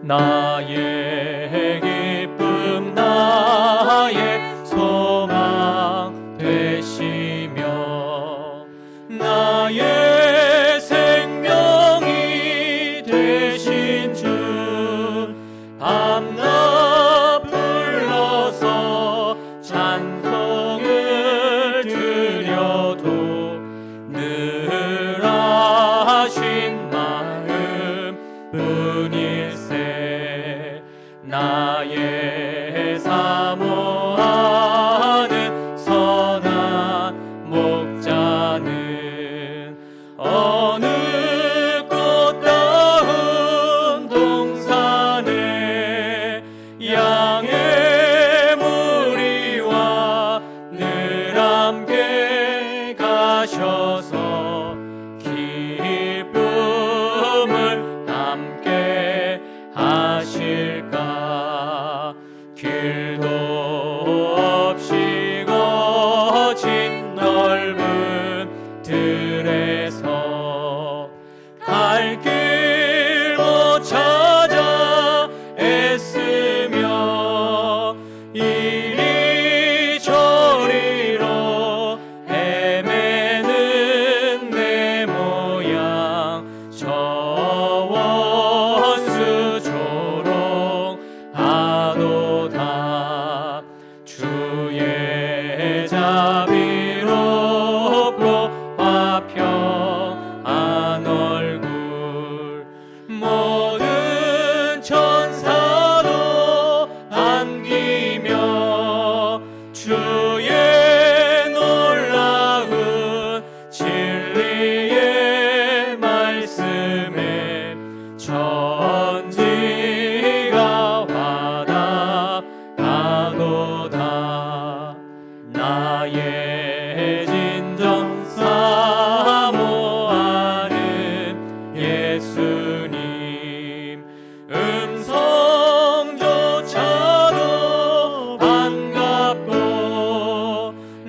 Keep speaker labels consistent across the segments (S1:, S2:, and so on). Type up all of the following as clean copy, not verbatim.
S1: 나의 기쁨 나의 소망 되시며 나의 생명이 되신 주 밤낮 불러서 찬송을 드려도 늘 하신 마음 뿐일세. 나의 사모하는 선한 목자는 어느 꽃다운 동산에 양의 무리와 늘 함께 가셔서 기쁨을 함께 하실까. 길도 없이 거친 넓은 들에서 갈 길 못 찾아 애쓰며 이리저리로 헤매는 내 모양 저 원수 조롱하도다. 주의 자비롭고 화평한 얼굴 모든 천사도 안기며 주의 놀라운 진리의 말씀에 천지가 화답하도다. 나의 진정 사모하는 예수님 음성조차도 반갑고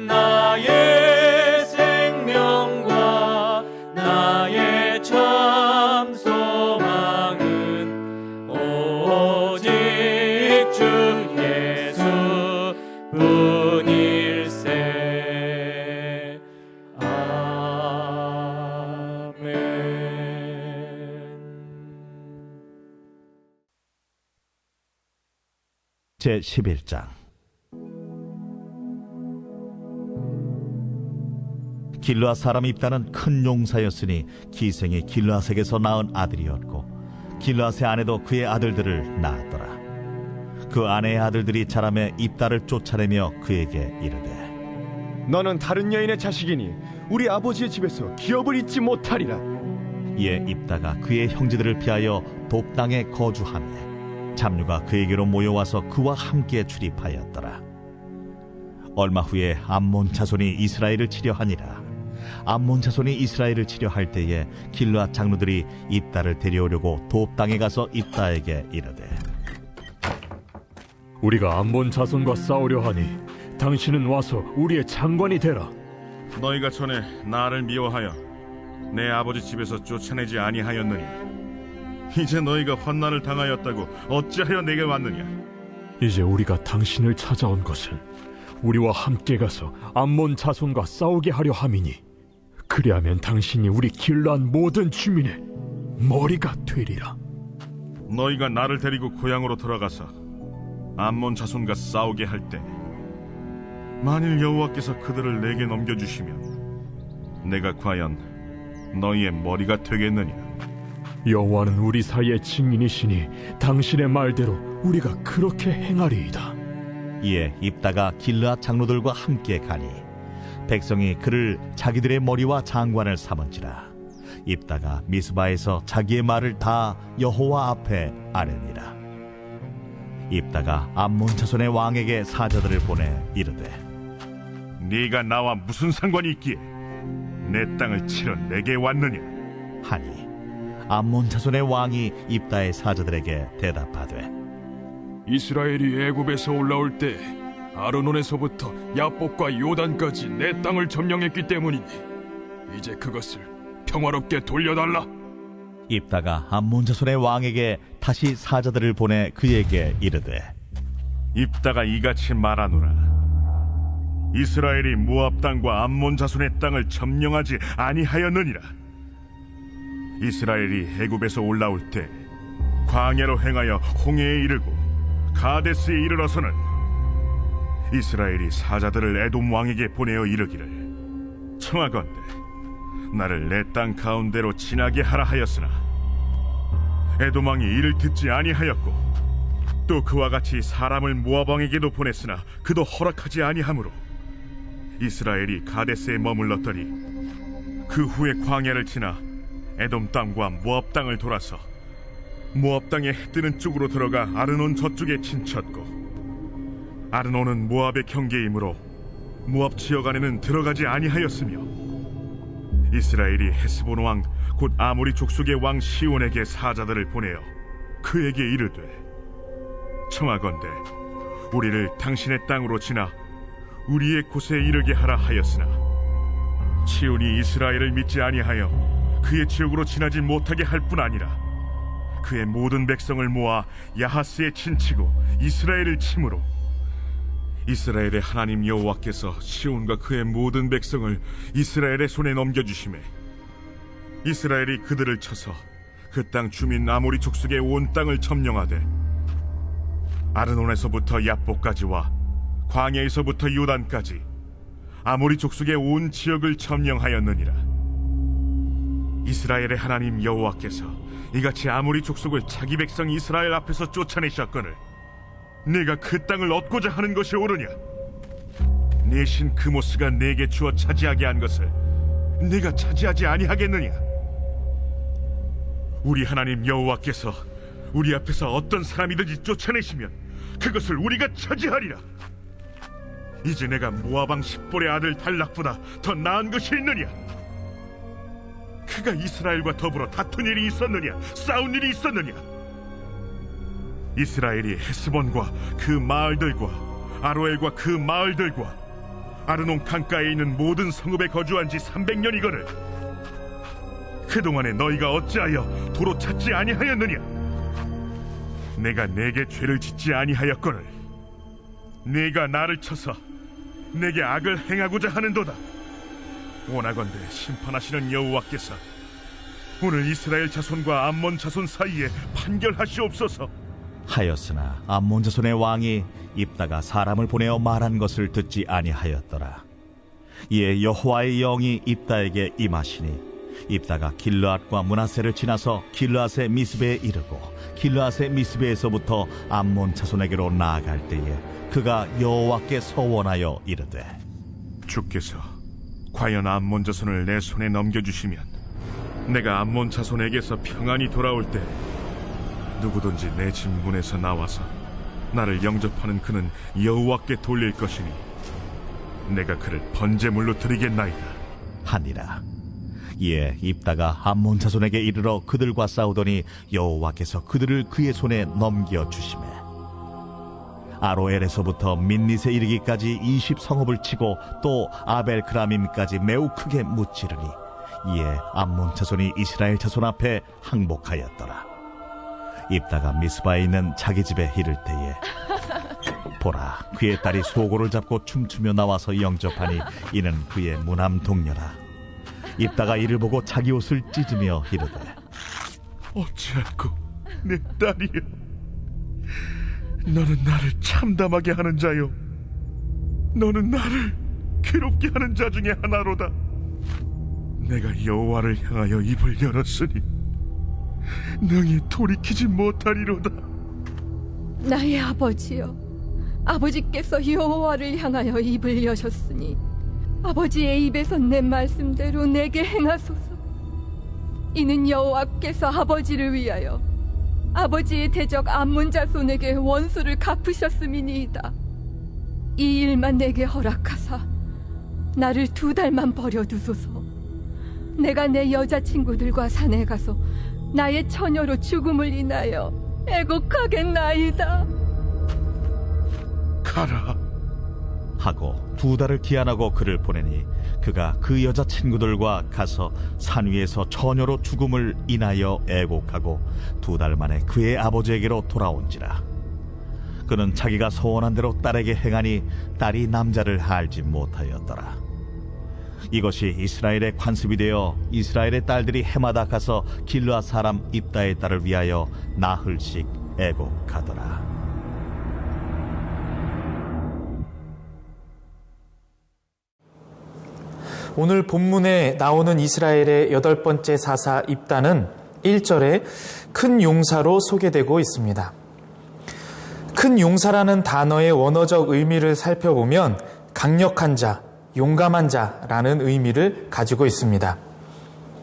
S1: 나의 생명과 나의 참 소망은 오직 주 예수 뿐일세. 아멘.
S2: 제11장. 길르앗 사람 입다는 큰 용사였으니 기생이 길르앗에게서 낳은 아들이었고 길르앗의 아내도 그의 아들들을 낳았더라. 그 아내의 아들들이 자라매 입다를 쫓아내며 그에게 이르되
S3: 너는 다른 여인의 자식이니 우리 아버지의 집에서 기업을 잊지 못하리라.
S2: 이에 입다가 그의 형제들을 피하여 돕 땅에 거주하며 잡류가 그에게로 모여와서 그와 함께 출입하였더라. 얼마 후에 암몬 자손이 이스라엘을 치려 하니라. 암몬 자손이 이스라엘을 치려 할 때에 길르앗 장로들이 입다를 데려오려고 돕 땅에 가서 입다에게 이르되
S4: 우리가 암몬 자손과 싸우려 하니 당신은 와서 우리의 장관이 되라.
S5: 너희가 전에 나를 미워하여 내 아버지 집에서 쫓아내지 아니하였느니 이제 너희가 환난을 당하였다고 어찌하여 내게 왔느냐.
S4: 이제 우리가 당신을 찾아온 것은 우리와 함께 가서 암몬 자손과 싸우게 하려 함이니 그리하면 당신이 우리 길르앗 모든 주민의 머리가 되리라.
S5: 너희가 나를 데리고 고향으로 돌아가서 암몬 자손과 싸우게 할 때 만일 여호와께서 그들을 내게 넘겨주시면 내가 과연 너희의 머리가 되겠느냐.
S4: 여호와는 우리 사이의 증인이시니 당신의 말대로 우리가 그렇게 행하리이다.
S2: 이에 입다가 길르앗 장로들과 함께 가니 백성이 그를 자기들의 머리와 장관을 삼은지라. 입다가 미스바에서 자기의 말을 다 여호와 앞에 아뢰니라. 입다가 암몬 자손의 왕에게 사자들을 보내 이르되
S5: 네가 나와 무슨 상관이 있기에 내 땅을 치러 내게 왔느냐
S2: 하니 암몬 자손의 왕이 입다의 사자들에게 대답하되
S6: 이스라엘이 애굽에서 올라올 때 아르논에서부터 야복과 요단까지 내 땅을 점령했기 때문이니 이제 그것을 평화롭게 돌려달라.
S2: 입다가 암몬 자손의 왕에게 다시 사자들을 보내 그에게 이르되
S5: 입다가 이같이 말하노라. 이스라엘이 모압 땅과 암몬 자손의 땅을 점령하지 아니하였느니라. 이스라엘이 애굽에서 올라올 때 광야로 행하여 홍해에 이르고 가데스에 이르러서는 이스라엘이 사자들을 에돔 왕에게 보내어 이르기를 청하건대 나를 내 땅 가운데로 지나게 하라 하였으나 에돔 왕이 이를 듣지 아니하였고 또 그와 같이 사람을 모압 왕에게도 보냈으나 그도 허락하지 아니하므로 이스라엘이 가데스에 머물렀더니 그 후에 광야를 지나 에돔 땅과 모압 땅을 돌아서 모압 땅에 해 뜨는 쪽으로 들어가 아르논 저쪽에 진쳤고 아르논은 모압의 경계이므로 모압 지역 안에는 들어가지 아니하였으며 이스라엘이 헤스본 왕 곧 아모리 족속의 왕 시온에게 사자들을 보내어 그에게 이르되 청하건대 우리를 당신의 땅으로 지나 우리의 곳에 이르게 하라 하였으나 시온이 이스라엘을 믿지 아니하여 그의 지역으로 지나지 못하게 할 뿐 아니라 그의 모든 백성을 모아 야하스에 친치고 이스라엘을 치므로 이스라엘의 하나님 여호와께서 시온과 그의 모든 백성을 이스라엘의 손에 넘겨주시매 이스라엘이 그들을 쳐서 그 땅 주민 아모리 족속의 온 땅을 점령하되 아르논에서부터 야복까지와 광야에서부터 요단까지 아모리 족속의 온 지역을 점령하였느니라. 이스라엘의 하나님 여호와께서 이같이 아모리 족속을 자기 백성 이스라엘 앞에서 쫓아내셨거늘 네가 그 땅을 얻고자 하는 것이 옳으냐? 네 신 그모스가 네게 주어 차지하게 한 것을 네가 차지하지 아니하겠느냐? 우리 하나님 여호와께서 우리 앞에서 어떤 사람이든지 쫓아내시면 그것을 우리가 차지하리라. 이제 내가 모압 왕 십볼의 아들 달락보다 더 나은 것이 있느냐? 그가 이스라엘과 더불어 다툰 일이 있었느냐? 싸운 일이 있었느냐? 이스라엘이 헤스본과 그 마을들과 아로엘과 그 마을들과 아르논 강가에 있는 모든 성읍에 거주한 지 300년이거늘 그동안에 너희가 어찌하여 도로 찾지 아니하였느냐? 내가 내게 죄를 짓지 아니하였거늘 네가 나를 쳐서 내게 악을 행하고자 하는도다. 원하건대 심판하시는 여호와께서 오늘 이스라엘 자손과 암몬 자손 사이에 판결하시옵소서.
S2: 하였으나 암몬 자손의 왕이 입다가 사람을 보내어 말한 것을 듣지 아니하였더라. 이에 여호와의 영이 입다에게 임하시니 입다가 길르앗과 므낫세를 지나서 길르앗의 미스베에 이르고 길르앗의 미스베에서부터 암몬 자손에게로 나아갈 때에 그가 여호와께 서원하여 이르되
S5: 주께서 과연 암몬 자손을 내 손에 넘겨주시면 내가 암몬 자손에게서 평안히 돌아올 때 누구든지 내 집 문에서 나와서 나를 영접하는 그는 여호와께 돌릴 것이니 내가 그를 번제물로 드리겠나이다
S2: 하니라. 이에 입다가 암몬 자손에게 이르러 그들과 싸우더니 여호와께서 그들을 그의 손에 넘겨 주시매 아로엘에서부터 민닛에 이르기까지 20성읍을 치고 또 아벨크라밈까지 매우 크게 무찌르니 이에 암몬 자손이 이스라엘 자손 앞에 항복하였더라. 입다가 미스바에 있는 자기 집에 이를 때에 보라, 그의 딸이 소고를 잡고 춤추며 나와서 영접하니 이는 그의 무남 동료라. 입다가 이를 보고 자기 옷을 찢으며 이르되
S5: 어찌할꼬 내 딸이여 너는 나를 참담하게 하는 자요 너는 나를 괴롭게 하는 자 중에 하나로다. 내가 여호와를 향하여 입을 열었으니 능히 돌이키지 못하리로다.
S7: 나의 아버지여, 아버지께서 여호와를 향하여 입을 여셨으니 아버지의 입에서 내 말씀대로 내게 행하소서. 이는 여호와께서 아버지를 위하여 아버지의 대적 암몬 자손에게 원수를 갚으셨음이니이다. 이 일만 내게 허락하사 나를 2달만 버려두소서. 내가 내 여자친구들과 산에 가서 나의 처녀로 죽음을 인하여 애곡하겠나이다.
S5: 가라.
S2: 하고 2달을 기한하고 그를 보내니 그가 그 여자 친구들과 가서 산 위에서 처녀로 죽음을 인하여 애곡하고 2달 만에 그의 아버지에게로 돌아온지라. 그는 자기가 소원한 대로 딸에게 행하니 딸이 남자를 알지 못하였더라. 이것이 이스라엘의 관습이 되어 이스라엘의 딸들이 해마다 가서 길르앗 사람 입다의 딸을 위하여 나흘씩 애곡하더라.
S8: 오늘 본문에 나오는 이스라엘의 8번째 사사 입다는 1절에 큰 용사로 소개되고 있습니다. 큰 용사라는 단어의 원어적 의미를 살펴보면 강력한 자, 용감한 자라는 의미를 가지고 있습니다.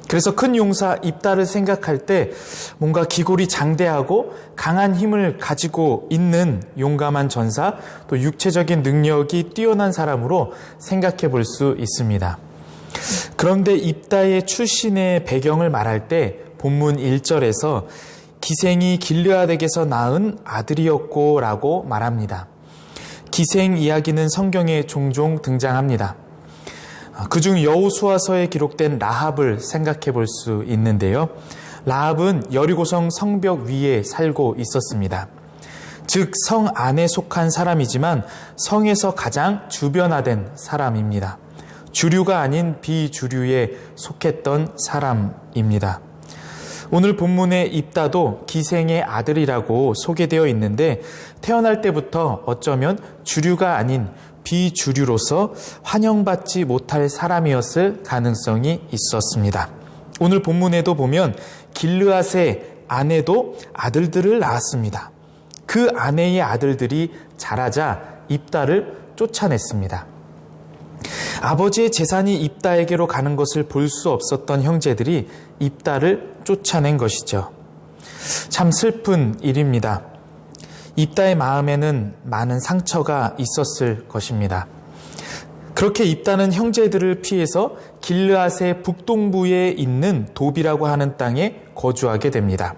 S8: 그래서 큰 용사 입다를 생각할 때 뭔가 기골이 장대하고 강한 힘을 가지고 있는 용감한 전사, 또 육체적인 능력이 뛰어난 사람으로 생각해 볼 수 있습니다. 그런데 입다의 출신의 배경을 말할 때 본문 1절에서 기생이 길르앗에게서 낳은 아들이었고 라고 말합니다. 기생 이야기는 성경에 종종 등장합니다. 그중 여호수아서에 기록된 라합을 생각해 볼 수 있는데요. 라합은 여리고성 성벽 위에 살고 있었습니다. 즉 성 안에 속한 사람이지만 성에서 가장 주변화된 사람입니다. 주류가 아닌 비주류에 속했던 사람입니다. 오늘 본문의 입다도 기생의 아들이라고 소개되어 있는데 태어날 때부터 어쩌면 주류가 아닌 비주류로서 환영받지 못할 사람이었을 가능성이 있었습니다. 오늘 본문에도 보면 길르앗의 아내도 아들들을 낳았습니다. 그 아내의 아들들이 자라자 입다를 쫓아냈습니다. 아버지의 재산이 입다에게로 가는 것을 볼 수 없었던 형제들이 입다를 쫓아낸 것이죠. 참 슬픈 일입니다. 입다의 마음에는 많은 상처가 있었을 것입니다. 그렇게 입다는 형제들을 피해서 길르앗의 북동부에 있는 돕이라고 하는 땅에 거주하게 됩니다.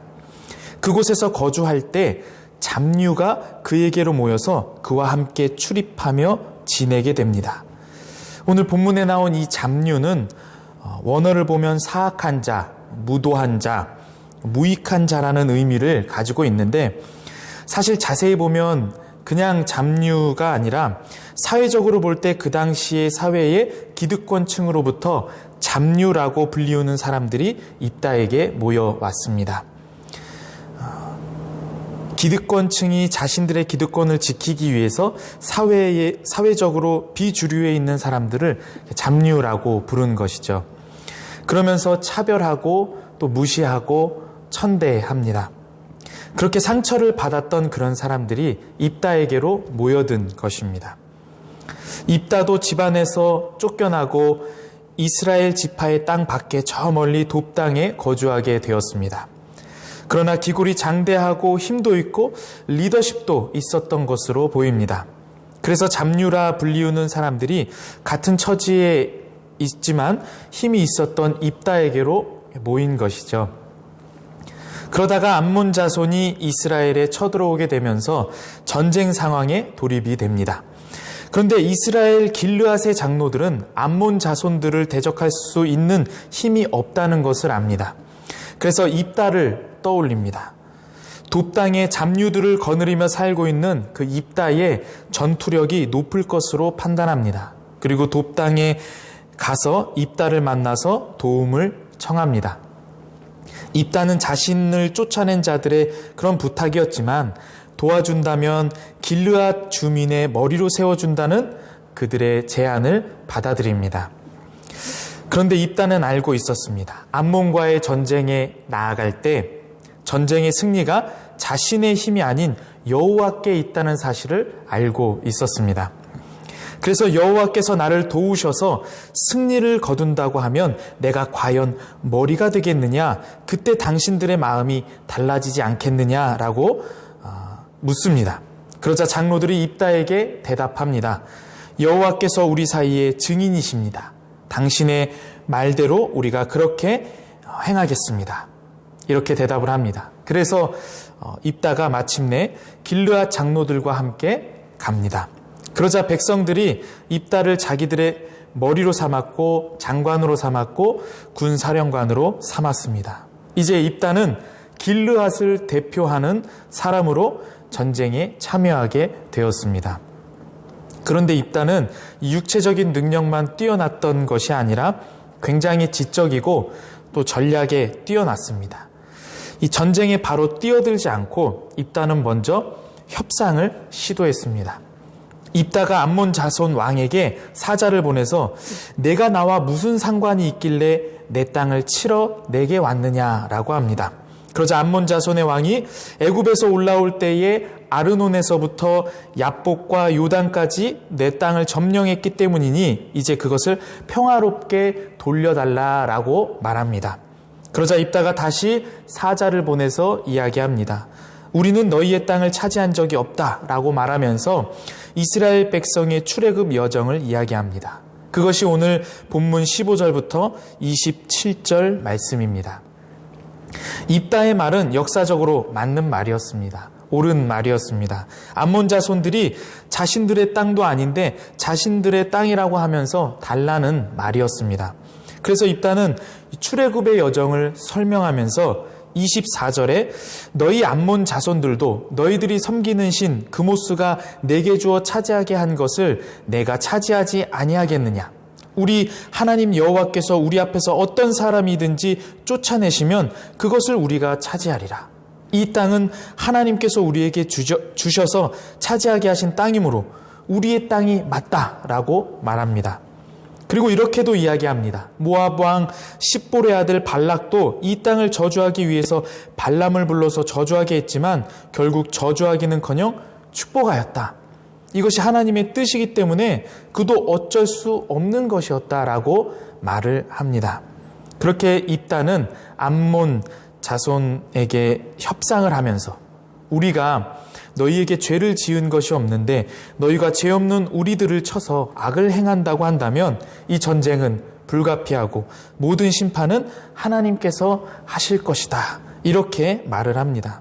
S8: 그곳에서 거주할 때 잡류가 그에게로 모여서 그와 함께 출입하며 지내게 됩니다. 오늘 본문에 나온 이 잡류는 원어를 보면 사악한 자, 무도한 자, 무익한 자라는 의미를 가지고 있는데 사실 자세히 보면 그냥 잡류가 아니라 사회적으로 볼 때 그 당시의 사회의 기득권층으로부터 잡류라고 불리우는 사람들이 입다에게 모여왔습니다. 기득권층이 자신들의 기득권을 지키기 위해서 사회적으로 비주류에 있는 사람들을 잡류라고 부른 것이죠. 그러면서 차별하고 또 무시하고 천대합니다. 그렇게 상처를 받았던 그런 사람들이 입다에게로 모여든 것입니다. 입다도 집안에서 쫓겨나고 이스라엘 지파의 땅 밖에 저 멀리 돕 땅에 거주하게 되었습니다. 그러나 기골이 장대하고 힘도 있고 리더십도 있었던 것으로 보입니다. 그래서 잡류라 불리우는 사람들이 같은 처지에 있지만 힘이 있었던 입다에게로 모인 것이죠. 그러다가 암몬 자손이 이스라엘에 쳐들어오게 되면서 전쟁 상황에 돌입이 됩니다. 그런데 이스라엘 길르앗의 장로들은 암몬 자손들을 대적할 수 있는 힘이 없다는 것을 압니다. 그래서 입다를 떠올립니다. 돕 땅의 잡류들을 거느리며 살고 있는 그 입다의 전투력이 높을 것으로 판단합니다. 그리고 돕 땅에 가서 입다를 만나서 도움을 청합니다. 입다는 자신을 쫓아낸 자들의 그런 부탁이었지만 도와준다면 길르앗 주민의 머리로 세워준다는 그들의 제안을 받아들입니다. 그런데 입다는 알고 있었습니다. 암몬과의 전쟁에 나아갈 때 전쟁의 승리가 자신의 힘이 아닌 여호와께 있다는 사실을 알고 있었습니다. 그래서 여호와께서 나를 도우셔서 승리를 거둔다고 하면 내가 과연 머리가 되겠느냐? 그때 당신들의 마음이 달라지지 않겠느냐라고 묻습니다. 그러자 장로들이 입다에게 대답합니다. 여호와께서 우리 사이에 증인이십니다. 당신의 말대로 우리가 그렇게 행하겠습니다. 이렇게 대답을 합니다. 그래서 입다가 마침내 길르앗 장로들과 함께 갑니다. 그러자 백성들이 입다를 자기들의 머리로 삼았고 장관으로 삼았고 군사령관으로 삼았습니다. 이제 입다는 길르앗을 대표하는 사람으로 전쟁에 참여하게 되었습니다. 그런데 입다는 육체적인 능력만 뛰어났던 것이 아니라 굉장히 지적이고 또 전략에 뛰어났습니다. 이 전쟁에 바로 뛰어들지 않고 입다는 먼저 협상을 시도했습니다. 입다가 암몬 자손 왕에게 사자를 보내서 내가 나와 무슨 상관이 있길래 내 땅을 치러 내게 왔느냐라고 합니다. 그러자 암몬 자손의 왕이 애굽에서 올라올 때에 아르논에서부터 야복과 요단까지 내 땅을 점령했기 때문이니 이제 그것을 평화롭게 돌려달라라고 말합니다. 그러자 입다가 다시 사자를 보내서 이야기합니다. 우리는 너희의 땅을 차지한 적이 없다라고 말하면서 이스라엘 백성의 출애굽 여정을 이야기합니다. 그것이 오늘 본문 15절부터 27절 말씀입니다. 입다의 말은 역사적으로 맞는 말이었습니다. 옳은 말이었습니다. 암몬 자손들이 자신들의 땅도 아닌데 자신들의 땅이라고 하면서 달라는 말이었습니다. 그래서 입다는 출애굽의 여정을 설명하면서 24절에 너희 암몬 자손들도 너희들이 섬기는 신 그모스가 내게 주어 차지하게 한 것을 내가 차지하지 아니하겠느냐. 우리 하나님 여호와께서 우리 앞에서 어떤 사람이든지 쫓아내시면 그것을 우리가 차지하리라. 이 땅은 하나님께서 우리에게 주셔서 차지하게 하신 땅이므로 우리의 땅이 맞다라고 말합니다. 그리고 이렇게도 이야기합니다. 모압 왕 십볼의 아들 발락도 이 땅을 저주하기 위해서 발람을 불러서 저주하게 했지만 결국 저주하기는커녕 축복하였다. 이것이 하나님의 뜻이기 때문에 그도 어쩔 수 없는 것이었다라고 말을 합니다. 그렇게 입다는 암몬 자손에게 협상을 하면서 우리가 너희에게 죄를 지은 것이 없는데 너희가 죄 없는 우리들을 쳐서 악을 행한다고 한다면 이 전쟁은 불가피하고 모든 심판은 하나님께서 하실 것이다. 이렇게 말을 합니다.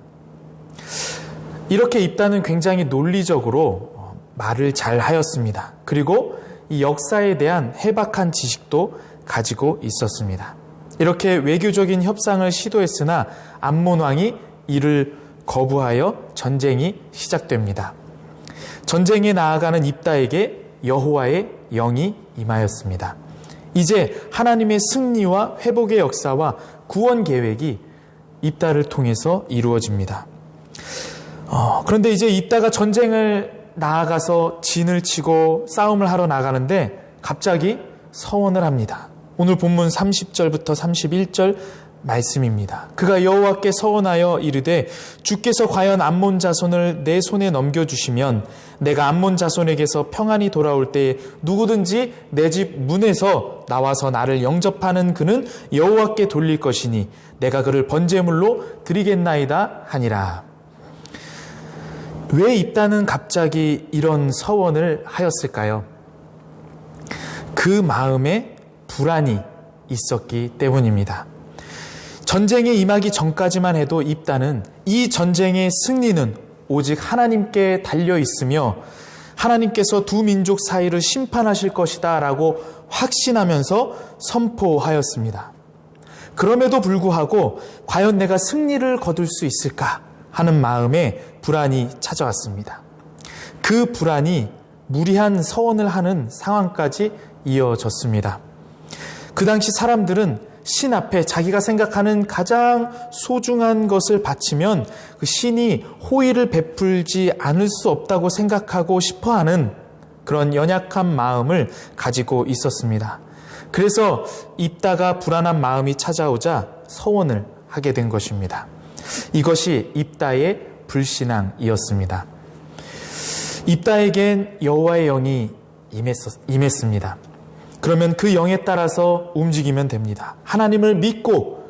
S8: 이렇게 입다는 굉장히 논리적으로 말을 잘 하였습니다. 그리고 이 역사에 대한 해박한 지식도 가지고 있었습니다. 이렇게 외교적인 협상을 시도했으나 암몬 왕이 이를 거부하여 전쟁이 시작됩니다. 전쟁에 나아가는 입다에게 여호와의 영이 임하였습니다. 이제 하나님의 승리와 회복의 역사와 구원 계획이 입다를 통해서 이루어집니다. 그런데 이제 입다가 전쟁을 나아가서 진을 치고 싸움을 하러 나가는데 갑자기 서원을 합니다. 오늘 본문 30절부터 31절 말씀입니다. 그가 여호와께 서원하여 이르되 주께서 과연 암몬 자손을 내 손에 넘겨주시면 내가 암몬 자손에게서 평안히 돌아올 때에 누구든지 내 집 문에서 나와서 나를 영접하는 그는 여호와께 돌릴 것이니 내가 그를 번제물로 드리겠나이다 하니라. 왜 입다는 갑자기 이런 서원을 하였을까요? 그 마음에 불안이 있었기 때문입니다. 전쟁에 임하기 전까지만 해도 입다는 이 전쟁의 승리는 오직 하나님께 달려 있으며 하나님께서 두 민족 사이를 심판하실 것이다 라고 확신하면서 선포하였습니다. 그럼에도 불구하고 과연 내가 승리를 거둘 수 있을까 하는 마음에 불안이 찾아왔습니다. 그 불안이 무리한 서원을 하는 상황까지 이어졌습니다. 그 당시 사람들은 신 앞에 자기가 생각하는 가장 소중한 것을 바치면 그 신이 호의를 베풀지 않을 수 없다고 생각하고 싶어하는 그런 연약한 마음을 가지고 있었습니다. 그래서 입다가 불안한 마음이 찾아오자 서원을 하게 된 것입니다. 이것이 입다의 불신앙이었습니다. 입다에겐 여호와의 영이 임했습니다. 그러면 그 영에 따라서 움직이면 됩니다. 하나님을 믿고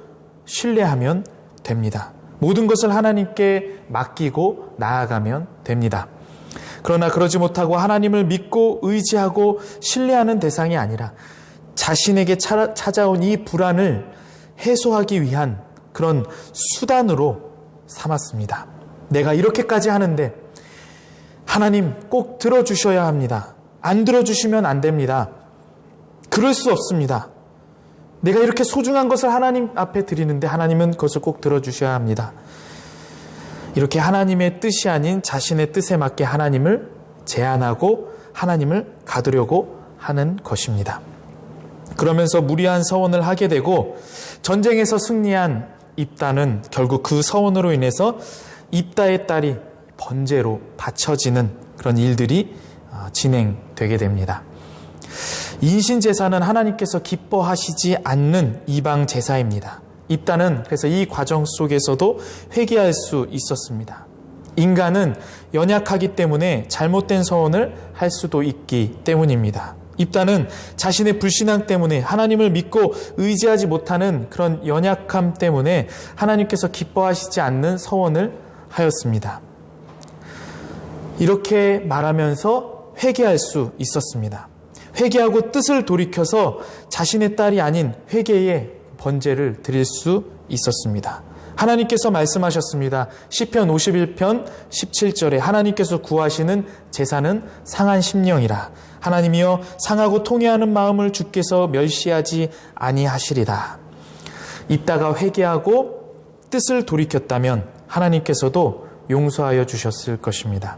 S8: 신뢰하면 됩니다. 모든 것을 하나님께 맡기고 나아가면 됩니다. 그러나 그러지 못하고 하나님을 믿고 의지하고 신뢰하는 대상이 아니라 자신에게 찾아온 이 불안을 해소하기 위한 그런 수단으로 삼았습니다. 내가 이렇게까지 하는데 하나님 꼭 들어주셔야 합니다. 안 들어주시면 안 됩니다. 그럴 수 없습니다. 내가 이렇게 소중한 것을 하나님 앞에 드리는데 하나님은 그것을 꼭 들어주셔야 합니다. 이렇게 하나님의 뜻이 아닌 자신의 뜻에 맞게 하나님을 제한하고 하나님을 가두려고 하는 것입니다. 그러면서 무리한 서원을 하게 되고 전쟁에서 승리한 입다는 결국 그 서원으로 인해서 입다의 딸이 번제로 바쳐지는 그런 일들이 진행되게 됩니다. 인신제사는 하나님께서 기뻐하시지 않는 이방 제사입니다. 입다는 그래서 이 과정 속에서도 회개할 수 있었습니다. 인간은 연약하기 때문에 잘못된 서원을 할 수도 있기 때문입니다. 입다는 자신의 불신앙 때문에 하나님을 믿고 의지하지 못하는 그런 연약함 때문에 하나님께서 기뻐하시지 않는 서원을 하였습니다. 이렇게 말하면서 회개할 수 있었습니다. 회개하고 뜻을 돌이켜서 자신의 딸이 아닌 회개의 번제를 드릴 수 있었습니다. 하나님께서 말씀하셨습니다. 시편 51편 17절에 하나님께서 구하시는 제사는 상한 심령이라. 하나님이여 상하고 통회하는 마음을 주께서 멸시하지 아니하시리라. 입다가 회개하고 뜻을 돌이켰다면 하나님께서도 용서하여 주셨을 것입니다.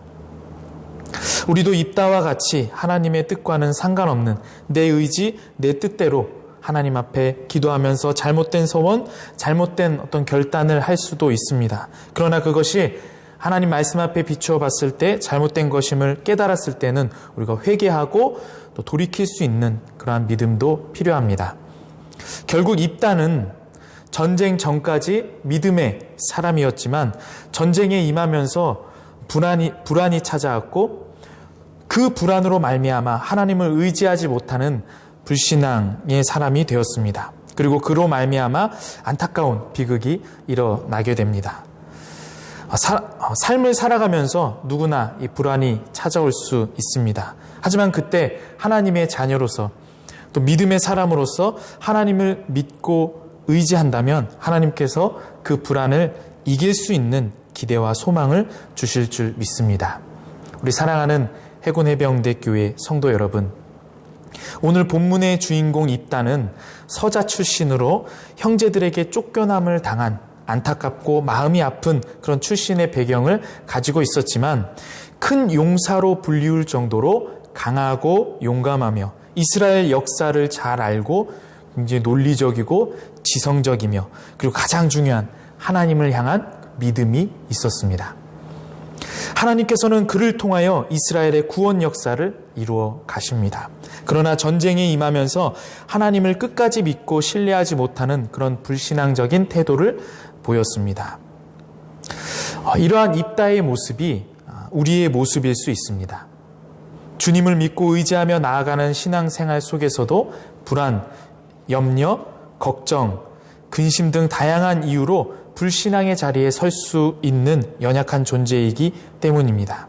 S8: 우리도 입다와 같이 하나님의 뜻과는 상관없는 내 의지, 내 뜻대로 하나님 앞에 기도하면서 잘못된 서원, 잘못된 어떤 결단을 할 수도 있습니다. 그러나 그것이 하나님 말씀 앞에 비추어 봤을 때 잘못된 것임을 깨달았을 때는 우리가 회개하고 또 돌이킬 수 있는 그러한 믿음도 필요합니다. 결국 입다는 전쟁 전까지 믿음의 사람이었지만 전쟁에 임하면서 불안이 찾아왔고 그 불안으로 말미암아 하나님을 의지하지 못하는 불신앙의 사람이 되었습니다. 그리고 그로 말미암아 안타까운 비극이 일어나게 됩니다. 삶을 살아가면서 누구나 이 불안이 찾아올 수 있습니다. 하지만 그때 하나님의 자녀로서 또 믿음의 사람으로서 하나님을 믿고 의지한다면 하나님께서 그 불안을 이길 수 있는 기대와 소망을 주실 줄 믿습니다. 우리 사랑하는 해군해병대 교회 성도 여러분, 오늘 본문의 주인공 입다는 서자 출신으로 형제들에게 쫓겨남을 당한 안타깝고 마음이 아픈 그런 출신의 배경을 가지고 있었지만 큰 용사로 불리울 정도로 강하고 용감하며 이스라엘 역사를 잘 알고 굉장히 논리적이고 지성적이며 그리고 가장 중요한 하나님을 향한 믿음이 있었습니다. 하나님께서는 그를 통하여 이스라엘의 구원 역사를 이루어 가십니다. 그러나 전쟁에 임하면서 하나님을 끝까지 믿고 신뢰하지 못하는 그런 불신앙적인 태도를 보였습니다. 이러한 입다의 모습이 우리의 모습일 수 있습니다. 주님을 믿고 의지하며 나아가는 신앙생활 속에서도 불안, 염려, 걱정, 근심 등 다양한 이유로 불신앙의 자리에 설 수 있는 연약한 존재이기 때문입니다.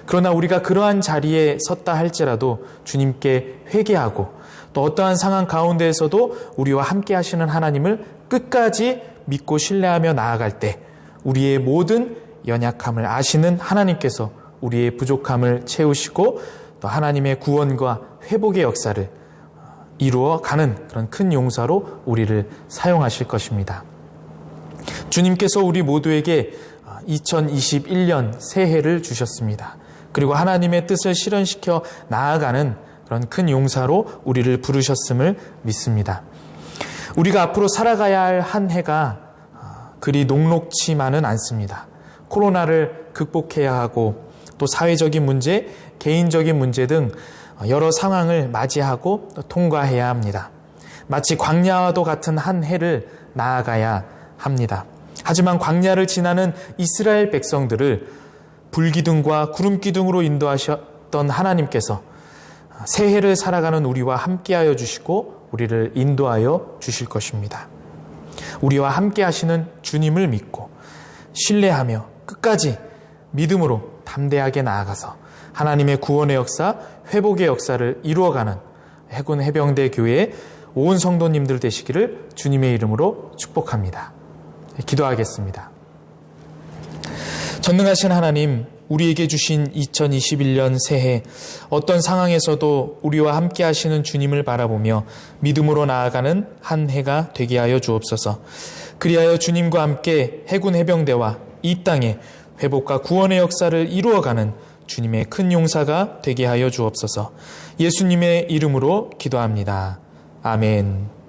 S8: 그러나 우리가 그러한 자리에 섰다 할지라도 주님께 회개하고 또 어떠한 상황 가운데에서도 우리와 함께 하시는 하나님을 끝까지 믿고 신뢰하며 나아갈 때 우리의 모든 연약함을 아시는 하나님께서 우리의 부족함을 채우시고 또 하나님의 구원과 회복의 역사를 이루어 가는 그런 큰 용사로 우리를 사용하실 것입니다. 주님께서 우리 모두에게 2021년 새해를 주셨습니다. 그리고 하나님의 뜻을 실현시켜 나아가는 그런 큰 용사로 우리를 부르셨음을 믿습니다. 우리가 앞으로 살아가야 할 한 해가 그리 녹록치만은 않습니다. 코로나를 극복해야 하고 또 사회적인 문제, 개인적인 문제 등 여러 상황을 맞이하고 통과해야 합니다. 마치 광야와도 같은 한 해를 나아가야 합니다. 하지만 광야를 지나는 이스라엘 백성들을 불기둥과 구름기둥으로 인도하셨던 하나님께서 새해를 살아가는 우리와 함께하여 주시고 우리를 인도하여 주실 것입니다. 우리와 함께 하시는 주님을 믿고 신뢰하며 끝까지 믿음으로 담대하게 나아가서 하나님의 구원의 역사, 회복의 역사를 이루어가는 해군 해병대 교회의 온 성도님들 되시기를 주님의 이름으로 축복합니다. 기도하겠습니다. 전능하신 하나님, 우리에게 주신 2021년 새해 어떤 상황에서도 우리와 함께 하시는 주님을 바라보며 믿음으로 나아가는 한 해가 되게 하여 주옵소서. 그리하여 주님과 함께 해군 해병대와 이 땅에 회복과 구원의 역사를 이루어가는 주님의 큰 용사가 되게 하여 주옵소서. 예수님의 이름으로 기도합니다. 아멘.